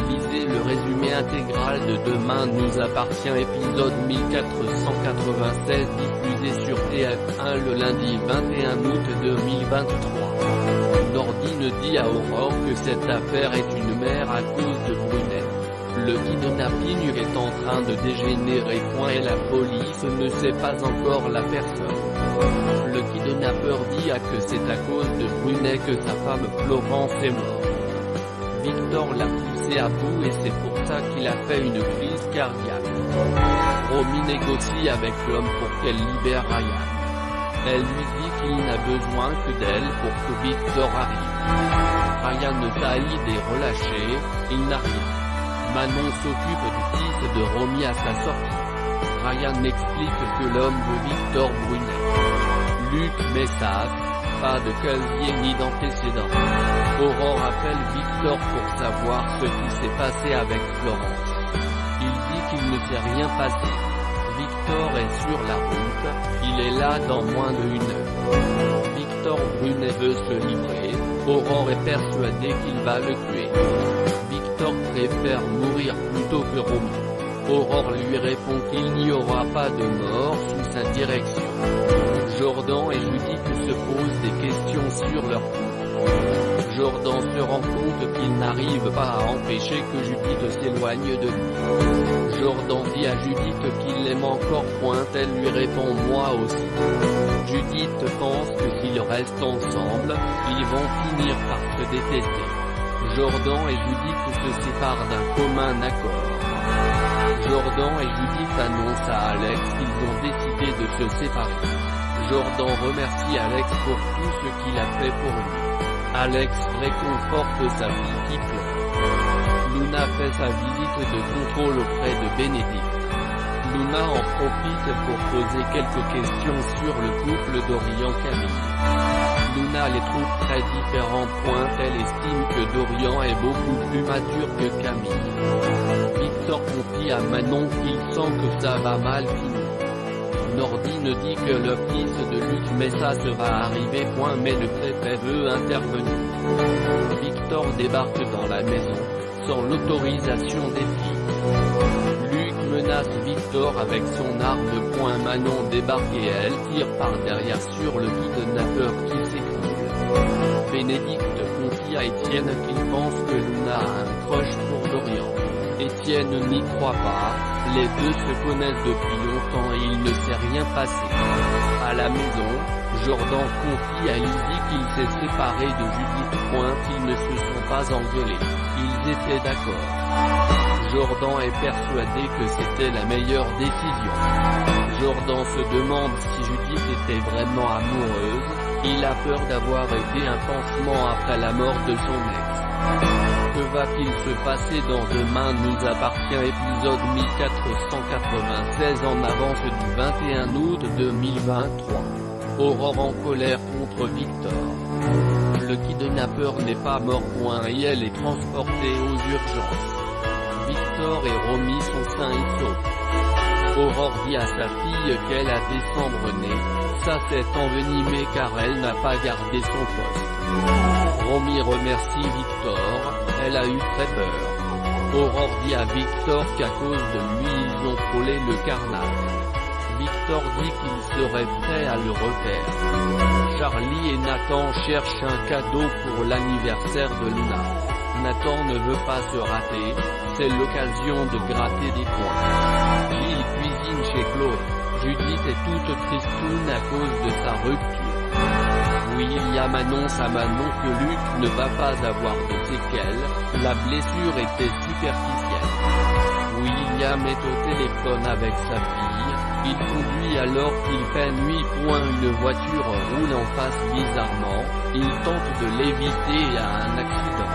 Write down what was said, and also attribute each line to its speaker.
Speaker 1: Lisez le résumé intégral de Demain nous appartient épisode 1496 diffusé sur TF1 le lundi 21 août 2023. Nordine dit à Aurore que cette affaire est une mère à cause de Brunet. Le kidnapping est en train de dégénérer. Et la police ne sait pas encore la personne. Le kidnappeur dit que c'est à cause de Brunet que sa femme Florence est morte. Victor l'a poussé à bout et c'est pour ça qu'il a fait une crise cardiaque. Romy négocie avec l'homme pour qu'elle libère Ryan. Elle lui dit qu'il n'a besoin que d'elle pour que Victor arrive. Ryan taille des relâchés, il n'a rien. Manon s'occupe du fils de Romy à sa sortie. Ryan explique que l'homme veut Victor Brunet. Luc Messas, pas de casier ni d'antécédent. Aurore appelle Victor pour savoir ce qui s'est passé avec Florence. Il dit qu'il ne s'est rien passé. Victor est sur la route, il est là dans moins d'1 heure. Victor Brunet veut se livrer, Aurore est persuadée qu'il va le tuer. Victor préfère mourir plutôt que Romy. Aurore lui répond qu'il n'y aura pas de mort sous sa direction. Jordan et Judith se posent des questions sur leur couple. Jordan se rend compte qu'il n'arrive pas à empêcher que Judith s'éloigne de lui. Jordan dit à Judith qu'il l'aime encore. Elle lui répond moi aussi. Judith pense que s'ils restent ensemble, ils vont finir par se détester. Jordan et Judith se séparent d'un commun accord. Jordan et Judith annoncent à Alex qu'ils ont décidé de se séparer. Jordan remercie Alex pour tout ce qu'il a fait pour lui. Alex réconforte sa fille qui pleure. Luna fait sa visite de contrôle auprès de Bénédicte. Luna en profite pour poser quelques questions sur le couple Dorian-Camille. Luna les trouve très différents. Elle estime que Dorian est beaucoup plus mature que Camille. Victor confie à Manon qu'il sent que ça va mal finir. Nordine dit que le fils de Luc Messas va arriver. Mais le préfet veut intervenir. Victor débarque dans la maison, sans l'autorisation des filles. Luc menace Victor avec son arme. Manon débarque et elle tire par derrière sur le kidnappeur qui s'écroule. Bénédicte confie à Étienne qu'il pense que Luna a un crush pour Dorian. Étienne n'y croit pas, les deux se connaissent depuis longtemps et il ne s'est rien passé. À la maison, Jordan confie à Lydie qu'il s'est séparé de Judith. Ils ne se sont pas engueulés, ils étaient d'accord. Jordan est persuadé que c'était la meilleure décision. Jordan se demande si Judith était vraiment amoureuse, il a peur d'avoir été un pansement après la mort de son ex. Que va-t-il se passer dans Demain nous appartient épisode 1496 en avance du 21 août 2023. Aurore en colère contre Victor. Le kidnappeur n'est pas mort. Et elle est transportée aux urgences. Victor et Romy sont sains et saufs. Aurore dit à sa fille qu'elle a des cendres-nés. Ça s'est envenimé car elle n'a pas gardé son poste. Romy remercie Victor, elle a eu très peur. Aurore dit à Victor qu'à cause de lui ils ont frôlé le carnage. Victor dit qu'il serait prêt à le refaire. Charlie et Nathan cherchent un cadeau pour l'anniversaire de Luna. Nathan ne veut pas se rater, c'est l'occasion de gratter des points. Gilles cuisine chez Chloé. Judith est toute tristoune à cause de sa rupture. William annonce à Manon que Luc ne va pas avoir de séquelles, la blessure était superficielle. William est au téléphone avec sa fille, il conduit alors qu'il fait nuit. Une voiture roule en face bizarrement, il tente de l'éviter et a un accident.